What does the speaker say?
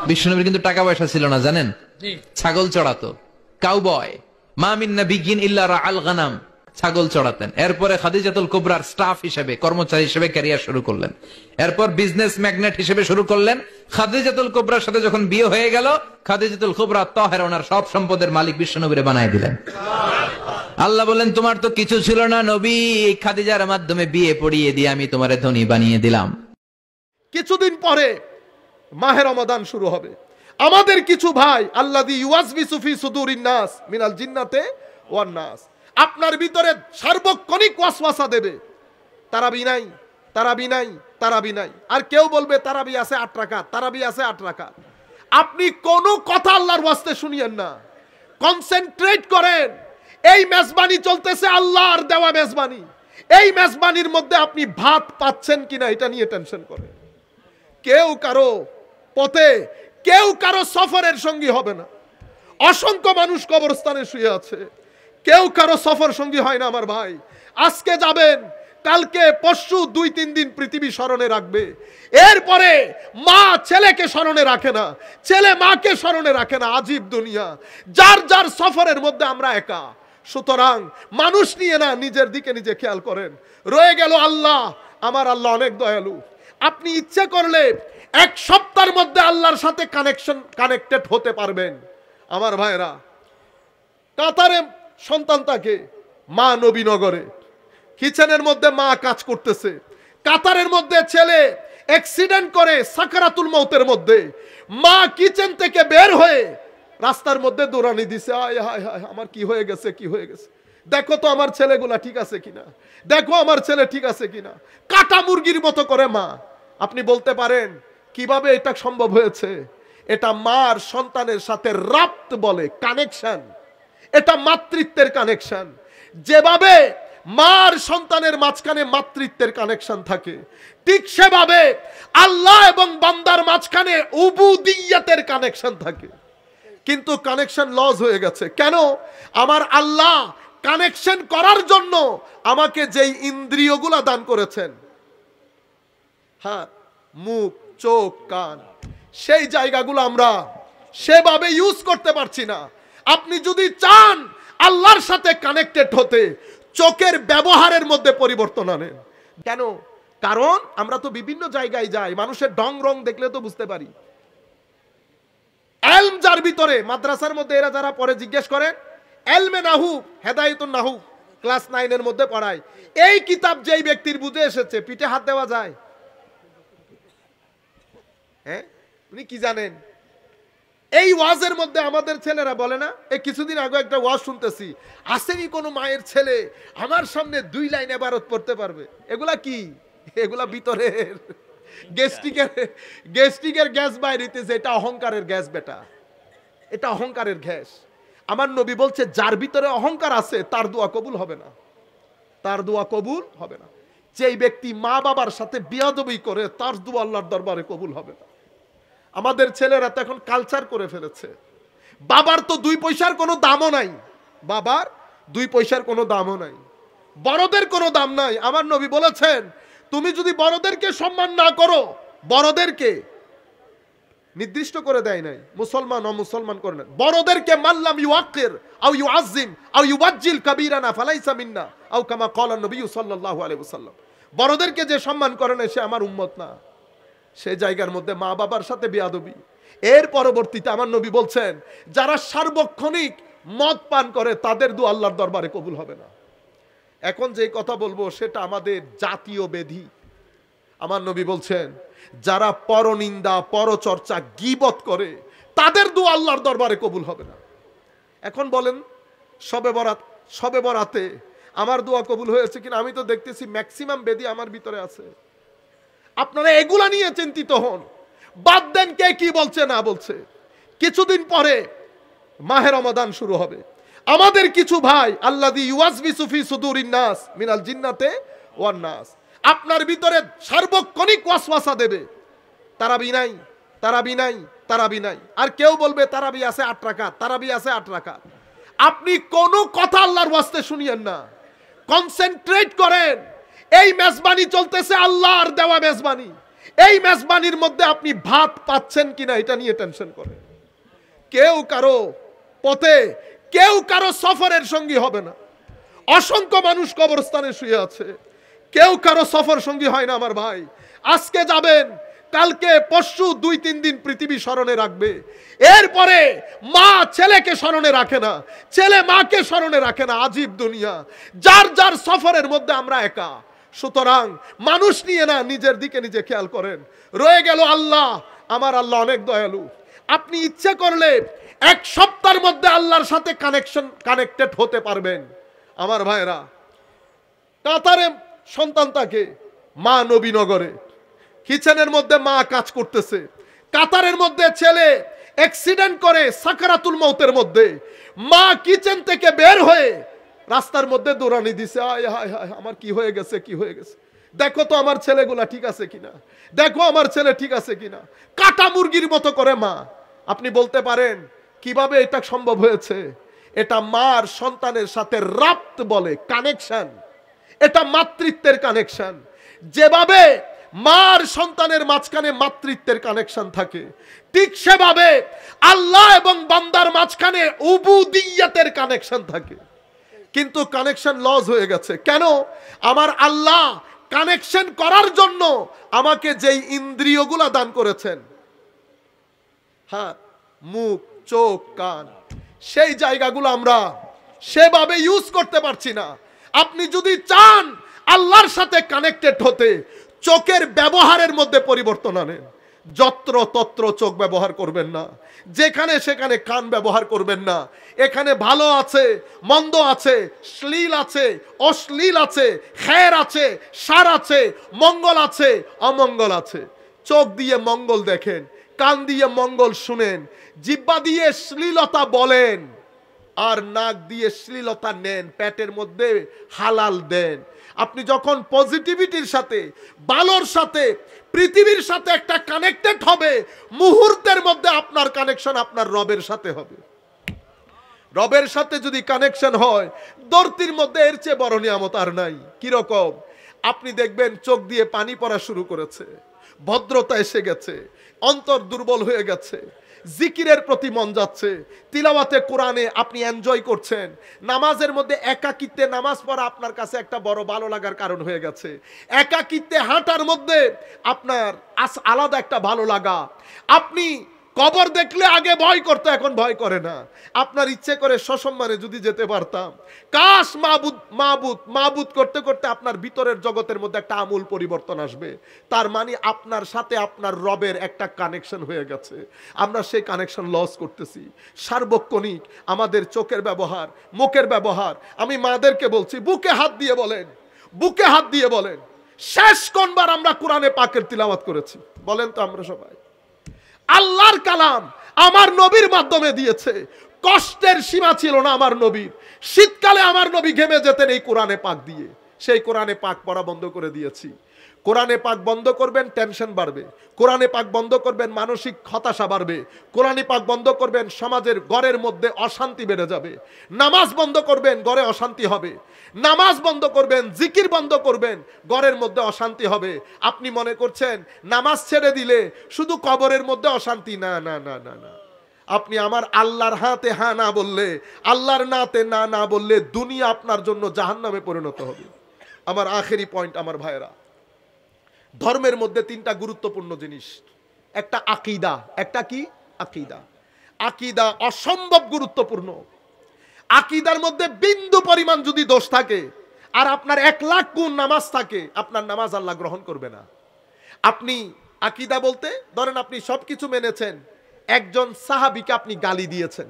বিশ্বনবীর কিন্তু টাকা পয়সা ছিল না জানেন, ছাগল চড়াতো, কাউবয়। মা মিন নাবিয়্যিন ইল্লা রাআল গানাম, ছাগল চড়াতেন। এরপরে খাদিজাতুল কুবরার স্টাফ হিসেবে, কর্মচারী হিসেবে ক্যারিয়ার শুরু করলেন। এরপর বিজনেস ম্যাগনেট হিসেবে শুরু করলেন। খাদিজাতুল কুবরার সাথে যখন বিয়ে হয়ে গেল, খাদিজাতুল কুবরা তাহেরা ওনার সব সম্পদের মালিক বিশ্বনবীরে বানায় দিলেন। আল্লাহ বলেন, তোমার তো কিছু ছিল না নবী, খাদিজার মাধ্যমে বিয়ে পড়িয়ে দিয়ে আমি তোমারে ধনী বানিয়ে দিলাম। কিছুদিন পরে মাহে রমাদান শুরু হবে। আমাদের কিছু ভাই আল্লাযী ইউওয়াসবিসু ফি সুদুরিন নাস মিনাল জিন্নাতে ওয়ান নাস, আপনার ভিতরে সার্বক্ষণিক ওয়াসওয়াসা দেবে, তারাবি নাই, তারাবি নাই, তারাবি নাই। আর কেউ বলবে তারাবি আছে 8 রাকাত, তারাবি আছে 8 রাকাত। আপনি কোনো কথা আল্লাহর ওয়াস্তে শুনিয়েন না, কনসেন্ট্রেট করেন। এই মেজবানি চলতেছে আল্লাহর দেওয়া মেজবানি, এই মেজবানির মধ্যে আপনি ভাত পাচ্ছেন কিনা এটা নিয়ে টেনশন করেন। কেউ কারো পথে, কেউ কারো সফরের সঙ্গী হবে না। অসংখ্য মানুষ কবরস্থানে শুয়ে আছে, কেউ কারো সফর সঙ্গী হয় না। আমার ভাই, আজকে যাবেন, কালকে পরশু 2-3 দিন পৃথিবী স্মরণে রাখবে। এরপরে মা ছেলেকে স্মরণে রাখে না, ছেলে মাকে স্মরণে রাখে না। আজীব দুনিয়া, যার যার সফরের মধ্যে আমরা একা। সুতরাং মানুষ নিয়ে না, নিজের দিকে নিজে খেয়াল করেন। রয়ে গেল আল্লাহ। আমার আল্লাহ অনেক দয়ালু। আপনি ইচ্ছে করলে 1 সপ্তাহের মধ্যে আল্লাহর সাথে কানেক্টেড হতে পারবেন। আমার ভাইরা, কাতারে সন্তান থাকে, মা নবীনগরে, কিচেনের মধ্যে মা কাজ করতেছে। কাতারের মধ্যে ছেলে অ্যাক্সিডেন্ট করে সাকারাতুল মউতের মধ্যে, মা কিচেন থেকে বের হয়ে রাস্তার মধ্যে দৌড়ানি দিছে, আয় হায় হায়, আমার কি হয়ে গেছে, কি হয়ে গেছে, দেখো তো আমার ছেলেগুলা ঠিক আছে কিনা, দেখো আমার ছেলে ঠিক আছে কিনা। কাটা মুরগির মতো করে মা। আপনি বলতে পারেন কিভাবে এটা সম্ভব হয়েছে? এটা মার সন্তানের সাথে রাব্ত বলে, কানেকশন। এটা মাতৃত্বের কানেকশন। যেভাবে মার সন্তানের মাঝখানে মাতৃত্বের কানেকশন থাকে, ঠিক সেভাবে আল্লাহ এবং বান্দার মাঝখানে উবুদিয়্যতের কানেকশন থাকে। কিন্তু কানেকশন লস হয়ে গেছে। কেন? আমার আল্লাহ কানেকশন করার জন্য আমাকে যেই ইন্দ্রিয়গুলা দান করেছেন, হ্যাঁ, মুখ, চোখ, কান, সেই জায়গাগুলো আমরা সেভাবে ইউজ করতে পারছি না। আপনি যদি চান আল্লাহর সাথে কানেক্টেড হতে, চোখের ব্যবহারের মধ্যে পরিবর্তন আনেন। কেন? কারণ আমরা তো বিভিন্ন জায়গায় যাই, মানুষের ঢং রং দেখলে তো বুঝতে পারি। এলম যার ভিতরে, মাদ্রাসার মধ্যে এরা যারা পড়ে জিজ্ঞেস করেন, এলমে নাহু, হেদায়েতুন নাহু ক্লাস 9 এর মধ্যে পড়ায়। এই কিতাব যেই ব্যক্তির বুঝে এসেছে, পিঠে হাত দেওয়া যায়? হ্যাঁ, উনি কি জানেন? এই ওয়াজের মধ্যে আমাদের ছেলেরা বলে না, এই কিছুদিন আগে একটা ওয়াজ শুনতেছি, আসেনি কোনো মায়ের ছেলে আমার সামনে 2 লাইন ইবারত পড়তে পারবে। এগুলা কি? এগুলা ভিতরের গ্যাস্ট্রিকের গ্যাস বাইরেতেছে। এটা অহংকারের গ্যাস বেটা, এটা অহংকারের গ্যাস। আমার নবী বলছে, যার ভিতরে অহংকার আছে তার দোয়া কবুল হবে না, তার দোয়া কবুল হবে না। যেই ব্যক্তি মা বাবার সাথে বেয়াদবি করে, তার দোয়া আল্লাহর দরবারে কবুল হবে না। আমাদের ছেলেরা তো এখন কালচার করে ফেলেছে, বাবার তো 2 পয়সার কোনো দামও নাই, বাবার 2 পয়সার কোনো দামও নাই, বড়দের কোনো দাম নাই। আমার নবী বলেছেন, তুমি যদি বড়দেরকে সম্মান না করো, বড়দেরকে নির্দিষ্ট করে দেয় নাই, মুসলমান অমুসলমান করে না, বড়দেরকে মাল্লাম ইউআক্কির আও ইউআজ্জিম আও ইউবাজ্জিল কাবীরানা ফালাইসা মিন্না আও কামা ক্বালা নবী সাল্লাল্লাহু আলাইহি ওয়াসাল্লাম, বড়দেরকে যে সম্মান করে না সে আমার উম্মত না। সেই জায়গার মধ্যে মা বাবার সাথে বেয়াদবি। এর পরবর্তীতে আমার নবী বলছেন, যারা সার্বক্ষণিক মদ পান করে তাদের দোয়া আল্লাহর দরবারে কবুল হবে না। এখন যে কথা বলবো সেটা আমাদের জাতীয় ব্যাধি। আমার নবী বলছেন, যারা পরনিন্দা, পরচর্চা, গীবত করে তাদের দোয়া আল্লাহর দরবারে কবুল হবে না। এখন বলেন, শবে বরাতে আমার দোয়া কবুল হয়েছে কিনা? আমি তো দেখতেছি ম্যাক্সিমাম ব্যাধি আমার ভিতরে আছে। আপনারা এগুলা নিয়ে চিন্তিত হন, বাদ দেন কে কি বলছে না বলছে। কিছুদিন পরে মাহে রমাদান শুরু হবে। আমাদের কিছু ভাই আল্লাযী ইউওয়াসবিসু ফি সুদুরিন নাস মিনাল জিন্নাতে ওয়ান নাস, আপনার ভিতরে সার্বক্ষণিক ওয়াসওয়াসা দেবে, তারাবি নাই, তারাবি নাই, তারাবি নাই। আর কেউ বলবে তারাবি আছে 8 রাকাত, তারাবি আছে 8 রাকাত। আপনি কোনো কথা আল্লাহর ওয়াস্তে শুনিয়েন না, কনসেন্ট্রেট করেন। এই মেজবানি চলতেছে আল্লাহর দেওয়া মেজবানি, এই মেজবানির মধ্যে আপনি ভাত পাচ্ছেন কিনা এটা নিয়ে টেনশন করেন। কেউ কারো পথে, কেউ কারো সফরের সঙ্গী হবে না। অসংখ্য মানুষ কবরস্থানে শুয়ে আছে, কেউ কারো সফর সঙ্গী হয় না। আমার ভাই, আজকে যাবেন, কালকে পরশু 2-3 দিন পৃথিবী স্মরণে রাখবে, এরপরে মা ছেলেকে স্মরণে রাখে না, ছেলে মাকে স্মরণে রাখে না। আজীব দুনিয়া, যার যার সফরের মধ্যে আমরা একা। সুতরাং মানুষ নিয়ে না, নিজের দিকে নিজে খেয়াল করেন। রয়ে গেল আল্লাহ। আমার আল্লাহ অনেক দয়ালু। আপনি ইচ্ছে করলে 1 সপ্তাহের মধ্যে আল্লাহর সাথে কানেক্টেড হতে পারবেন। আমার ভাইরা, কাতারে সন্তান থাকে, মা নবীনগরে, কিচেনের মধ্যে মা কাজ করতেছে। কাতারের মধ্যে ছেলে অ্যাক্সিডেন্ট করে সাকারাতুল মউতের মধ্যে, মা কিচেন থেকে বের হয়ে রাস্তার মধ্যে দৌড়ানি দিছে, আয় হায় হায়, আমার কি হয়ে গেছে, কি হয়ে গেছে, দেখো তো আমার ছেলেগুলা ঠিক আছে কিনা, দেখো আমার ছেলে ঠিক আছে কিনা। কাটা মুরগির মতো করে মা। আপনি বলতে পারেন কিভাবে এটা সম্ভব হয়েছে? এটা মার সন্তানের সাথে রাপ্ত বলে, কানেকশন। এটা মাতৃত্বের কানেকশন। যেভাবে মার সন্তানের মাঝখানে মাতৃত্বের কানেকশন থাকে, ঠিক সেভাবে আল্লাহ এবং বান্দার মাঝখানে উবুদিয়তের কানেকশন থাকে। কিন্তু কানেকশন লস হয়ে গেছে কেন? আমার আল্লাহ কানেকশন করার জন্য আমাকে যেই ইন্দ্রিয়গুলা দান করেছেন, হ্যাঁ, মুখ, চোখ, কান, সেই জায়গাগুলো আমরা সেভাবে ইউজ করতে পারছি না। আপনি যদি চান আল্লাহর সাথে কানেক্টেড হতে, চোখের ব্যবহারের মধ্যে পরিবর্তন আনেন। যত্র তত্র চোখ ব্যবহার করবেন না, যেখানে সেখানে কান ব্যবহার করবেন না। এখানে ভালো আছে, মন্দ আছে, শ্লীল আছে, অশ্লীল আছে, খের আছে, সার আছে, মঙ্গল আছে, অমঙ্গল আছে। চোখ দিয়ে মঙ্গল দেখেন, কান দিয়ে মঙ্গল শুনেন, জিহ্বা দিয়ে শ্লীলতা বলেন, আর নাক দিয়ে শ্লীলতা নেন, পেটের মধ্যে হালাল দেন। আপনি যখন পজিটিভিটির সাথে, ভালোর সাথে, পৃথিবীর সাথে একটা কানেক্টেড হবে, মুহূর্তের মধ্যে আপনার কানেকশন আপনার রবের সাথে হবে। রবের সাথে যদি কানেকশন হয়, ধরতির মধ্যে এর চেয়ে বড় নিয়ামত আর নাই। কিরকম? আপনি দেখবেন চোখ দিয়ে পানি পড়া শুরু করেছে, ভদ্রতা এসে গেছে, অন্তর দুর্বল হয়ে গেছে, জিকিরের প্রতি মন যাচ্ছে, তিলাওয়াতে কোরআনে আপনি এনজয় করছেন, নামাজের মধ্যে একাকিত্বে নামাজ পড়া আপনার কাছে একটা বড় ভালো লাগার কারণ হয়ে গেছে, একাকিত্বে হাঁটার মধ্যে আপনার আলাদা একটা ভালো লাগা। আপনি কবর দেখলে আগে ভয় করতে, এখন ভয় করে না। আপনার ইচ্ছে করে সসম্মানে যদি যেতে পারতাম। কাশ মাবুদ মাবুদ মাবুদ করতে করতে আপনার ভিতরের জগতের মধ্যে একটা আমূল পরিবর্তন আসবে। তার মানে আপনার সাথে আপনার রবের একটা কানেকশন হয়ে গেছে। আমরা সেই কানেকশন লস করতেছি। সার্বক্ষণিক আমাদের চোখের ব্যবহার, মুখের ব্যবহার। আমি মাদেরকে বলছি, বুকে হাত দিয়ে বলেন, বুকে হাত দিয়ে বলেন, শেষ কোনবার আমরা কোরআনে পাকের তিলাওয়াত করেছি? বলেন তো আমরা সবাই। আল্লাহর কালাম আমার নবীর মাধ্যমে দিয়েছে। কষ্টের সীমা ছিল না আমার নবীর। শীতকালে আমার নবী ঘেমে যেতেন এই কোরআনে পাক দিয়ে। সেই কোরআনে পাক পড়া বন্ধ করে দিয়েছি। কোরআনে পাক বন্ধ করবেন, টেনশন বাড়বে। কোরআনে পাক বন্ধ করবেন, মানসিক হতাশা বাড়বে। কোরআনে পাক বন্ধ করবেন, সমাজের ঘরের মধ্যে অশান্তি বেড়ে যাবে। নামাজ বন্ধ করবেন, ঘরে অশান্তি হবে। নামাজ বন্ধ করবেন, জিকির বন্ধ করবেন, ঘরের মধ্যে অশান্তি হবে। আপনি মনে করছেন নামাজ ছেড়ে দিলে শুধু কবরের মধ্যে অশান্তি? না না না না না। আপনি আমার আল্লাহর হাতে হ্যাঁ না বললে, আল্লাহর নাতে না না বললে দুনিয়া আপনার জন্য জাহান্নামে পরিণত হবে। আমার আখেরি পয়েন্ট, আমার ভাইরা, ধর্মের মধ্যে 3টা গুরুত্বপূর্ণ জিনিস। একটা আকীদা। একটা কি? আকীদা। আকীদা অসম্ভব গুরুত্বপূর্ণ। আকীদার মধ্যে বিন্দু পরিমাণ যদি দোষ থাকে, আর আপনার 1 লাখ গুণ নামাজ থাকে, আপনার নামাজ আল্লাহ গ্রহণ করবে না। আপনি আকীদা বলতে ধরেন আপনি সবকিছু মেনেছেন, একজন সাহাবীকে আপনি গালি দিয়েছেন,